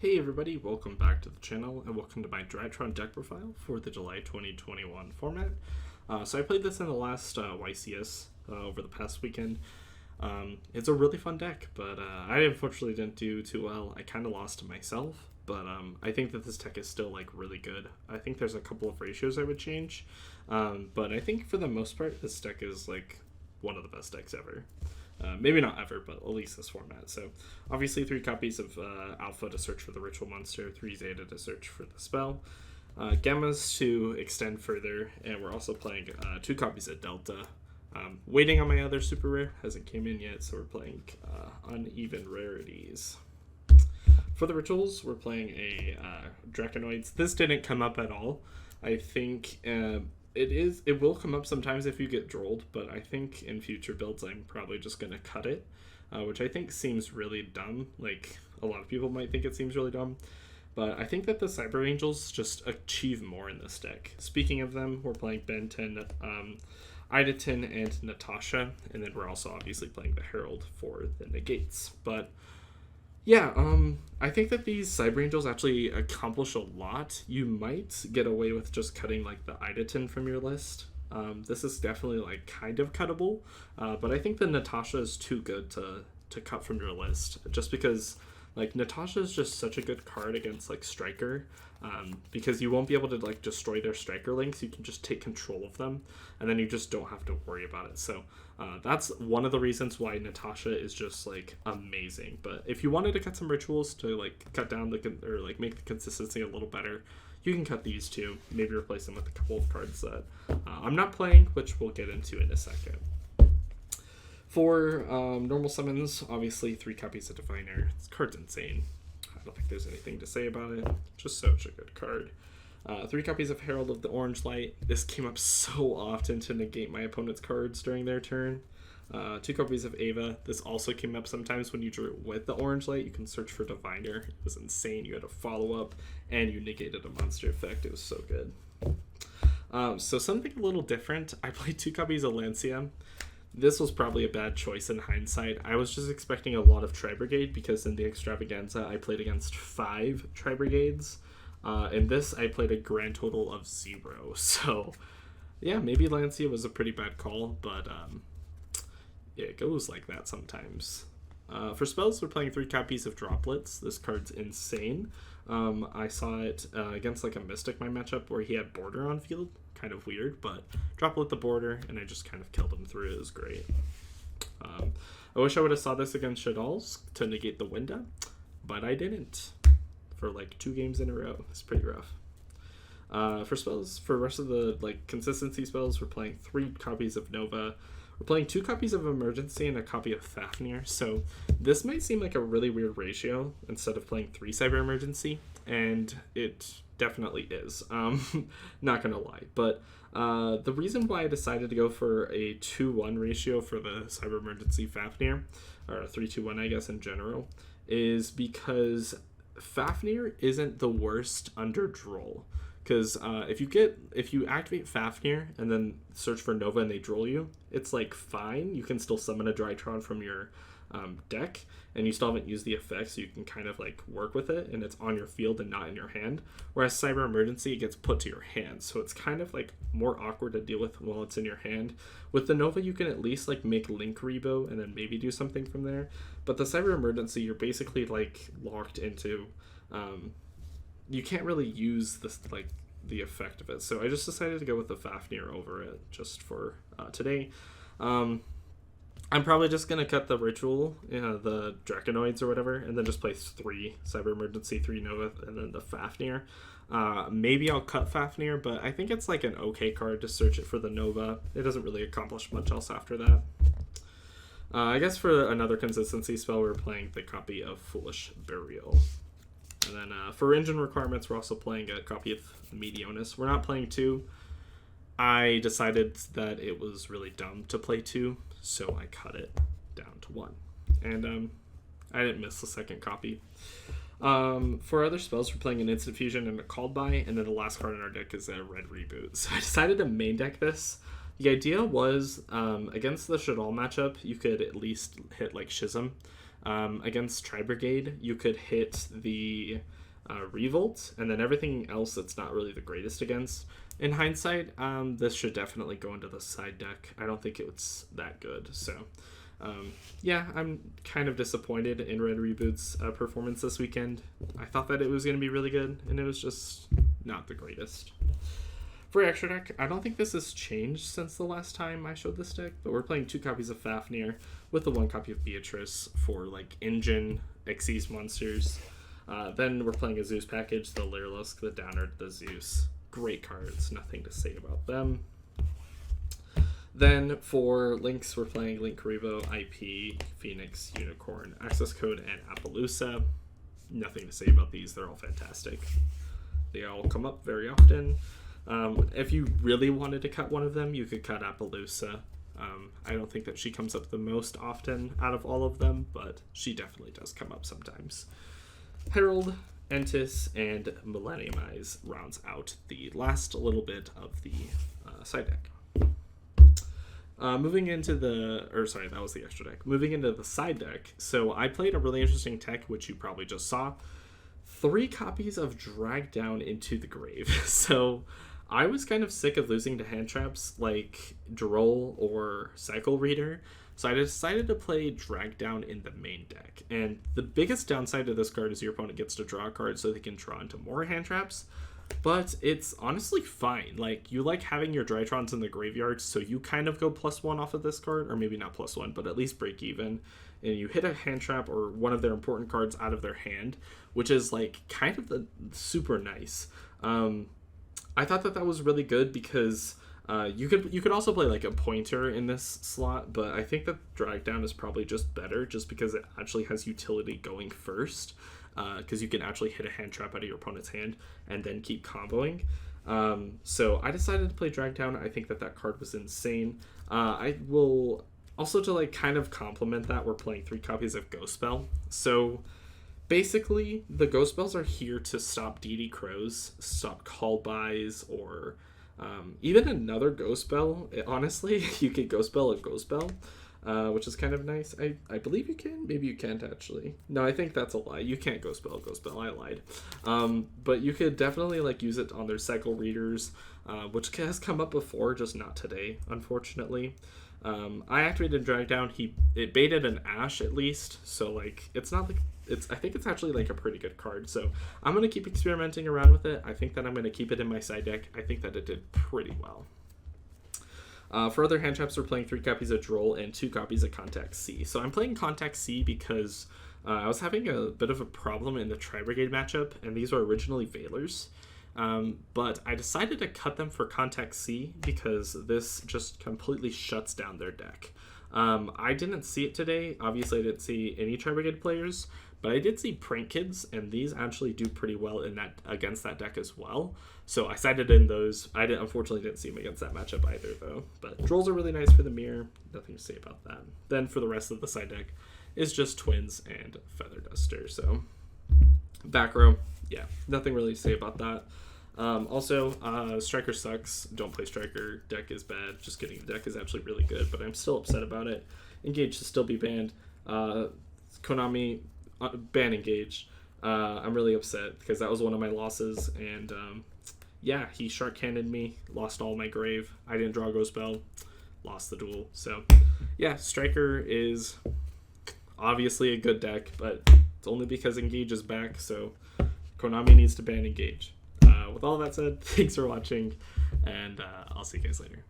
Hey everybody, welcome back to the channel and welcome to my Drytron deck profile for the July 2021 format. So I played this in the last YCS over the past weekend. It's a really fun deck, but I unfortunately didn't do too well. I kind of lost to myself, but I think that this deck is still like really good. I think there's a couple of ratios I would change, but I think for the most part this deck is like one of the best decks ever. Maybe not ever, but at least this format. So obviously 3 copies of Alpha to search for the Ritual Monster, 3 Zeta to search for the spell, Gammas to extend further, and we're also playing 2 copies of Delta. Waiting on my other super rare, hasn't came in yet, so we're playing uneven rarities. For the rituals, we're playing a Draconoids. This didn't come up at all. I think it will come up sometimes if you get drolled, but I think in future builds I'm probably just going to cut it, which I think seems really dumb. Like, a lot of people might think it seems really dumb, but I think that the Cyber Angels just achieve more in this deck. Speaking of them, we're playing Ben 10, Idaten, and Natasha, and then we're also obviously playing the Herald for the negates. But yeah, I think that these Cyber Angels actually accomplish a lot. You might get away with just cutting like the Idaten from your list. This is definitely like kind of cuttable, but I think that Natasha is too good to cut from your list, just because like Natasha is just such a good card against like Striker, because you won't be able to like destroy their Striker links. You can just take control of them, and then you just don't have to worry about it. So that's one of the reasons why Natasha is just like amazing. But if you wanted to cut some rituals to like cut down or like make the consistency a little better, you can cut these two. Maybe replace them with a couple of cards that I'm not playing, which we'll get into in a second. For normal summons, obviously 3 copies of Diviner. This card's insane. I don't think there's anything to say about it. Just such a good card. 3 copies of Herald of the Orange Light. This came up so often to negate my opponent's cards during their turn. 2 copies of Ava. This also came up sometimes when you drew it with the Orange Light. You can search for Diviner. It was insane. You had a follow-up, and you negated a monster effect. It was so good. So something a little different. I played 2 copies of Lancia. This was probably a bad choice in hindsight. I was just expecting a lot of Tri-Brigade because in the Extravaganza I played against 5 Tri-Brigades. In this I played a grand total of 0. So yeah, maybe Lancia was a pretty bad call, but it goes like that sometimes. For spells, we're playing 3 copies of Droplets. This card's insane. I saw it against like a Mystic, my matchup, where he had Border on field. Kind of weird, but Droplet the Border, and I just kind of killed him through. It was great. I wish I would have saw this against Shadal's to negate the Winda, but I didn't. For like 2 games in a row. It's pretty rough. For spells, for the rest of the like consistency spells, we're playing 3 copies of Nova. We're playing 2 copies of Emergency and a copy of Fafnir. So this might seem like a really weird ratio instead of playing 3 Cyber Emergency, and it definitely is. Not gonna lie, but the reason why I decided to go for a 2-1 ratio for the Cyber Emergency Fafnir, or a 3-2-1 I guess in general, is because Fafnir isn't the worst under Droll. Because if you activate Fafnir and then search for Nova and they droll you, it's like fine. You can still summon a Drytron from your deck, and you still haven't used the effect, so you can kind of like work with it, and it's on your field and not in your hand. Whereas Cyber Emergency, it gets put to your hand, so it's kind of like more awkward to deal with while it's in your hand. With the Nova, you can at least like make Link Rebo and then maybe do something from there. But the Cyber Emergency, you're basically like locked into. You can't really use this like the effect of it, so I just decided to go with the Fafnir over it just for today. I'm probably just gonna cut the ritual, the Draconoids or whatever, and then just play 3 Cyber Emergency, 3 Nova, and then the Fafnir. Maybe I'll cut Fafnir, but I think it's like an okay card to search it for the Nova. It doesn't really accomplish much else after that. I guess for another consistency spell, we're playing the copy of Foolish Burial. And then for engine requirements, we're also playing a copy of Medionis. We're not playing 2. I decided that it was really dumb to play 2, so I cut it down to 1. And I didn't miss the second copy. For other spells, we're playing an Instant Fusion and a Called By, and then the last card in our deck is a Red Reboot. So I decided to main deck this. The idea was, against the Shadal matchup, you could at least hit like Schism. Against Tri-Brigade, you could hit the Revolt, and then everything else that's not really the greatest against. In hindsight, this should definitely go into the side deck. I don't think it's that good, so yeah, I'm kind of disappointed in Red Reboot's performance this weekend. I thought that it was going to be really good, and it was just not the greatest. For extra deck, I don't think this has changed since the last time I showed this deck, but we're playing 2 copies of Fafnir with the 1 copy of Beatrice for like engine Xyz monsters. Then we're playing a Zeus package, the Lyrlisk, the Downer, the Zeus. Great cards, nothing to say about them. Then for links, we're playing Link Karibo, IP, Phoenix, Unicorn, Access Code, and Appaloosa. Nothing to say about these, they're all fantastic. They all come up very often. If you really wanted to cut one of them, you could cut Appaloosa. I don't think that she comes up the most often out of all of them, but she definitely does come up sometimes. Herald, Entis, and Millenniumize rounds out the last little bit of the side deck. Moving into that was the extra deck. Moving into the side deck, so I played a really interesting tech, which you probably just saw. 3 copies of Drag Down into the Grave. So I was kind of sick of losing to hand traps like Droll or Cycle Reader, so I decided to play Drag Down in the main deck. And the biggest downside to this card is your opponent gets to draw a card so they can draw into more hand traps, but it's honestly fine. Like, you like having your Drytrons in the graveyard, so you kind of go +1 off of this card, or maybe not +1, but at least break even, and you hit a hand trap or one of their important cards out of their hand, which is like kind of the super nice. I thought that was really good because you could also play like a pointer in this slot, but I think that Drag Down is probably just better just because it actually has utility going first, because you can actually hit a hand trap out of your opponent's hand and then keep comboing. So I decided to play Drag Down. I think that card was insane. I will also, to like kind of complement that, we're playing 3 copies of Ghost Spell. So basically, the Ghost Spells are here to stop DD Crows, stop call buys, or even another Ghost Spell. Honestly, you could Ghost Spell a Ghost Spell, which is kind of nice. I believe you can. Maybe you can't, actually. No, I think that's a lie. You can't Ghost Spell a Ghost Spell. I lied. But you could definitely like use it on their Cycle Readers, which has come up before, just not today, unfortunately. I activated Drag Down. It baited an Ash at least, so like it's not like I think it's actually like a pretty good card. So I'm gonna keep experimenting around with it. I think that I'm gonna keep it in my side deck. I think that it did pretty well. For other hand traps, we're playing 3 copies of Droll and 2 copies of Contact C. So I'm playing Contact C because I was having a bit of a problem in the Tri-Brigade matchup, and these were originally Veilers. But I decided to cut them for Contact C because this just completely shuts down their deck. I didn't see it today. Obviously, I didn't see any Tri-Brigade players, but I did see Prank Kids, and these actually do pretty well against that deck as well. So I sided in those. Unfortunately didn't see them against that matchup either, though. But Drolls are really nice for the mirror. Nothing to say about that. Then for the rest of the side deck is just Twins and Feather Duster. So back row, yeah, nothing really to say about that. Also, Striker sucks. Don't play Striker. Deck is bad. Just kidding. The deck is actually really good, but I'm still upset about it. Engage should still be banned. Konami, ban Engage. I'm really upset because that was one of my losses, and yeah, he Shark Cannoned me, lost all my grave. I didn't draw Ghost Spell, lost the duel. So yeah, Striker is obviously a good deck, but it's only because Engage is back, so Konami needs to ban Engage. With all that said, thanks for watching, and I'll see you guys later.